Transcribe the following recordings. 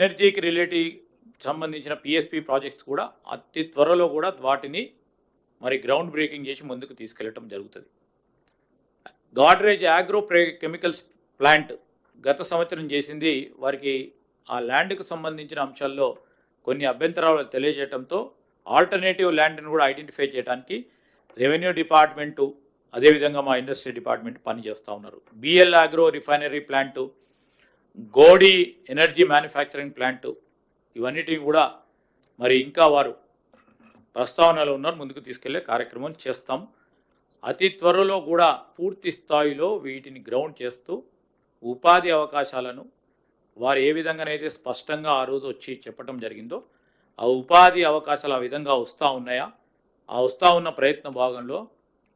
ఎనర్జీకి రిలేటివ్ సంబంధించిన PSP projects కూడా అతి త్వరలో కూడా వాటిని మరి గ్రౌండ్ బ్రేకింగ్ చేసి ముందుకు తీసుకెళ్లడం జరుగుతుంది. గాడ్రేజ్ ఆగ్రో కెమికల్స్ ప్లాంట్ గత సంవత్సరం చేసింది, వారికి ఆ ల్యాండ్కు సంబంధించిన అంశాల్లో కొన్ని అభ్యంతరాలు తెలియజేయడంతో ఆల్టర్నేటివ్ ల్యాండ్ను కూడా ఐడెంటిఫై చేయడానికి రెవెన్యూ డిపార్ట్మెంటు అదేవిధంగా మా ఇండస్ట్రీ డిపార్ట్మెంట్ పనిచేస్తూ ఉన్నారు. BL agro refinery plant, Godi energy manufacturing plant, ఇవన్నిటిని కూడా మరి ఇంకా వారు ప్రస్తావనలో ఉన్నారు, ముందుకు తీసుకెళ్లే కార్యక్రమం చేస్తాం. అతి త్వరలో కూడా పూర్తి స్థాయిలో వీటిని గ్రౌండ్ చేస్తూ ఉపాధి అవకాశాలను వారు ఏ విధంగానైతే స్పష్టంగా ఆ రోజు వచ్చి చెప్పడం జరిగిందో ఆ ఉపాధి అవకాశాలు ఆ విధంగా వస్తూ ఉన్నాయా, ఆ వస్తూ ఉన్న ప్రయత్న భాగంలో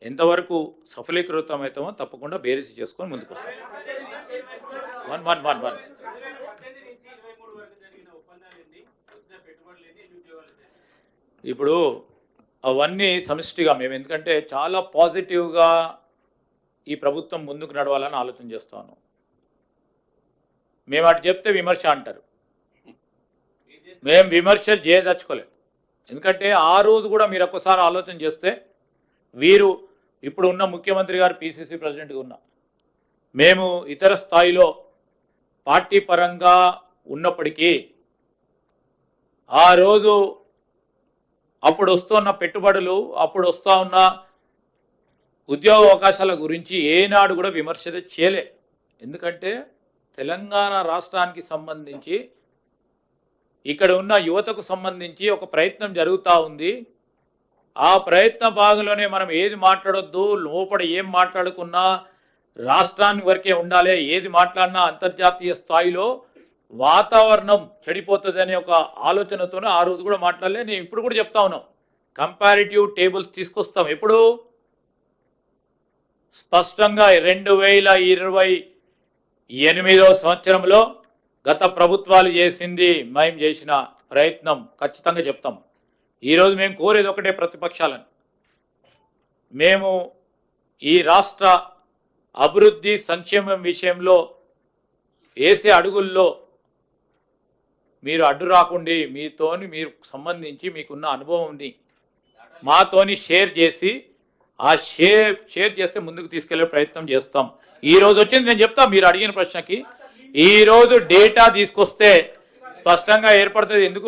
ఎంతవరకు సఫలీకృతమవుతామో తప్పకుండా బేరీసి చేసుకొని ముందుకు వస్తాం. ఇప్పుడు అవన్నీ సమిష్టిగా మేము, ఎందుకంటే చాలా పాజిటివ్గా ఈ ప్రభుత్వం ముందుకు నడవాలని ఆలోచన చేస్తా ఉన్నాం. మేము అటు చెప్తే విమర్శ అంటారు, మేము విమర్శలు చేయదలుచుకోలేదు. ఎందుకంటే ఆ రోజు కూడా మీరు ఒక్కసారి ఆలోచన చేస్తే వీరు ఇప్పుడు ఉన్న ముఖ్యమంత్రి గారు పిసిసి ప్రెసిడెంట్గా ఉన్నా, మేము ఇతర స్థాయిలో పార్టీ పరంగా ఉన్నప్పటికీ ఆ రోజు అప్పుడు వస్తున్న పెట్టుబడులు, అప్పుడు వస్తూ ఉన్న ఉద్యోగ అవకాశాల గురించి ఏనాడు కూడా విమర్శ చేయలే. ఎందుకంటే తెలంగాణ రాష్ట్రానికి సంబంధించి ఇక్కడ ఉన్న యువతకు సంబంధించి ఒక ప్రయత్నం జరుగుతూ ఉంది. ఆ ప్రయత్న భాగంలోనే మనం ఏది మాట్లాడొద్దు, లోపల ఏం మాట్లాడుకున్నా రాష్ట్రానికి వరకే ఉండాలి, ఏది మాట్లాడినా అంతర్జాతీయ స్థాయిలో వాతావరణం చెడిపోతుందనే ఒక ఆలోచనతోనే ఆ రోజు కూడా మాట్లాడలే. నేను ఇప్పుడు కూడా చెప్తా ఉన్నాం, కంపారిటివ్ టేబుల్స్ తీసుకొస్తాం. ఎప్పుడు స్పష్టంగా 2028వ సంవత్సరంలో గత ప్రభుత్వాలు చేసింది, మేము చేసిన ప్రయత్నం ఖచ్చితంగా చెప్తాం. ఈరోజు మేము కోరేది ఒకటే, ప్రతిపక్షాలను మేము ఈ రాష్ట్ర అభివృద్ధి సంక్షేమం విషయంలో వేసే అడుగుల్లో మీరు అడ్డు రాకుండా మీతోని మీరు సంబంధించి మీకున్న అనుభవంని మాతోని షేర్ చేసి ఆ షేర్ చేస్తే ముందుకు తీసుకెళ్లే ప్రయత్నం చేస్తాం. ఈ రోజు వచ్చింది నేను చెప్తా, మీరు అడిగిన ప్రశ్నకి ఈరోజు డేటా తీసుకొస్తే స్పష్టంగా ఏర్పడుతుంది. ఎందుకు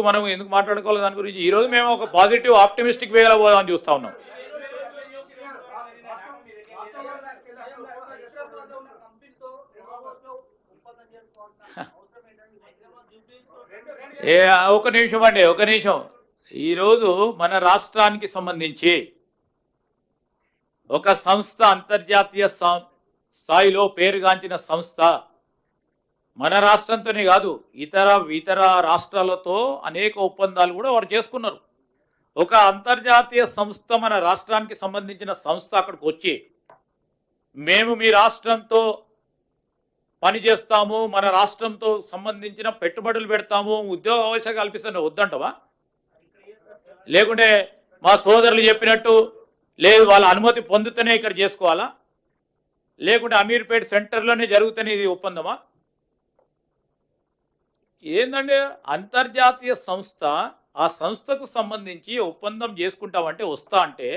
మాట్లాడుకోవాలి దాని గురించి. ఈరోజు మేము ఒక పాజిటివ్ ఆప్టిమిస్టిక్ వేలో పోదామని చూస్తూ ఉన్నాం. ఒక నిమిషం అండి, ఒక నిమిషం. ఈరోజు మన రాష్ట్రానికి సంబంధించి ఒక సంస్థ, అంతర్జాతీయ స్థాయిలో పేరుగాంచిన సంస్థ, మన రాష్ట్రంతోనే కాదు ఇతర రాష్ట్రాలతో అనేక ఒప్పందాలు కూడా వారు చేసుకున్నారు. ఒక అంతర్జాతీయ సంస్థ మన రాష్ట్రానికి సంబంధించిన సంస్థ అక్కడికి వచ్చి మేము మీ రాష్ట్రంతో పని చేస్తాము, మన రాష్ట్రంతో సంబంధించిన పెట్టుబడులు పెడతాము, ఉద్యోగ అవకాశాలు కల్పిస్తాను వద్దంటవా? లేకుంటే మా సోదరులు చెప్పినట్టు లేదు వాళ్ళ అనుమతి పొందుతూనే ఇక్కడ చేసుకోవాలా? లేకుంటే అమీర్పేట సెంటర్లోనే జరుగుతూనే ఇది ఒప్పందమా? ఏందంటే అంతర్జాతీయ సంస్థ, ఆ సంస్థకు సంబంధించి ఒప్పందం చేసుకుంటామంటే వస్తా అంటే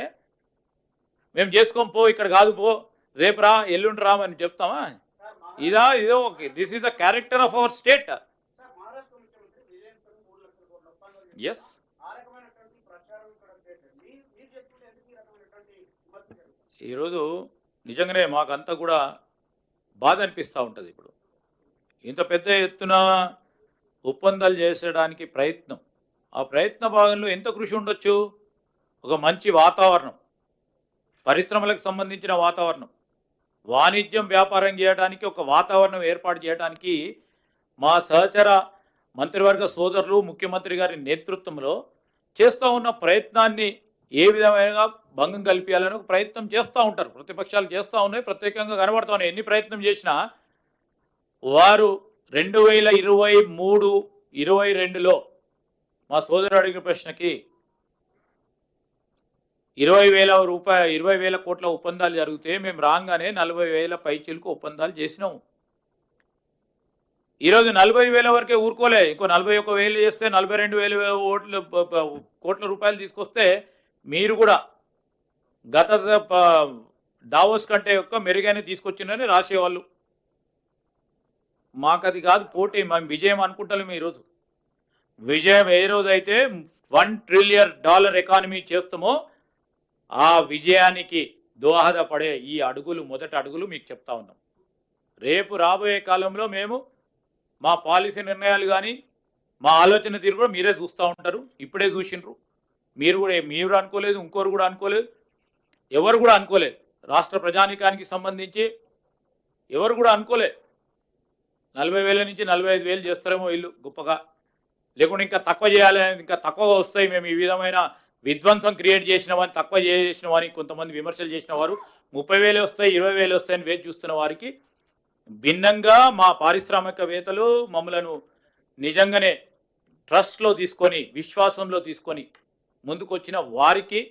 మేము చేసుకోం, పో ఇక్కడ కాదు, పో రేపు రా, ఎల్లుండి రామని చెప్తామా? ఇదో this is the character of our state. Yes, ఈరోజు నిజంగానే మాకంతా కూడా బాధ అనిపిస్తూ ఉంటుంది. ఇప్పుడు ఇంత పెద్ద ఎత్తున ఒప్పందాలు చేసడానికి ప్రయత్నం, ఆ ప్రయత్న భాగంలో ఎంత కృషి ఉండొచ్చు? ఒక మంచి వాతావరణం, పరిశ్రమలకు సంబంధించిన వాతావరణం, వాణిజ్యం వ్యాపారం చేయడానికి ఒక వాతావరణం ఏర్పాటు చేయడానికి మా సహచర మంత్రివర్గ సోదరులు ముఖ్యమంత్రి గారి నేతృత్వంలో చేస్తూ ఉన్న ప్రయత్నాన్ని ఏ విధమైన భంగం కల్పించాలని ఒక ప్రయత్నం చేస్తూ ఉంటారు. ప్రతిపక్షాలు చేస్తూ ఉన్నాయి, ప్రత్యేకంగా కనబడుతూ ఉన్నాయి. ఎన్ని ప్రయత్నం చేసినా వారు 2023-22లో మా సోదరుడు అడిగిన ప్రశ్నకి 20,000 కోట్ల ఒప్పందాలు జరిగితే మేము రాగానే 40,000 పైచీలకు ఒప్పందాలు చేసినాము. ఈరోజు 40,000 వరకే ఊరుకోలే, ఇంకో 41,000 చేస్తే 42,000 కోట్ల రూపాయలు తీసుకొస్తే మీరు కూడా గత దావోస్ కంటే యొక్క మెరుగైన తీసుకొచ్చిందని రాసేవాళ్ళు. మాకు అది కాదు పోటీ, మేము విజయం అనుకుంటలేము. ఈరోజు విజయం ఏ రోజైతే $1 ట్రిలియన్ ఎకానమీ చేస్తామో ఆ విజయానికి దోహదపడే ఈ అడుగులు, మొదటి అడుగులు మీకు చెప్తా ఉన్నాం. రేపు రాబోయే కాలంలో మేము మా పాలసీ నిర్ణయాలు కానీ మా ఆలోచన తీరు కూడా మీరే చూస్తూ ఉంటారు. ఇప్పుడే చూసిండ్రు. మీరు అనుకోలేదు, ఇంకోరు కూడా అనుకోలేదు, ఎవరు కూడా అనుకోలేదు. రాష్ట్ర ప్రజానికానికి సంబంధించి ఎవరు కూడా అనుకోలేదు 40,000 నుంచి 45,000 చేస్తారేమో వీళ్ళు గొప్పగా, లేకుంటే ఇంకా తక్కువ చేయాలని, ఇంకా తక్కువ వస్తాయి, మేము ఈ విధమైన విధ్వంసం క్రియేట్ చేసినవని, తక్కువ చేసినవని కొంతమంది విమర్శలు చేసిన వారు 30,000 వస్తాయి, 20,000 వస్తాయని వేచి చూస్తున్న వారికి భిన్నంగా మా పారిశ్రామికవేత్తలు మమ్మలను నిజంగానే ట్రస్ట్లో తీసుకొని, విశ్వాసంలో తీసుకొని ముందుకొచ్చిన వారికి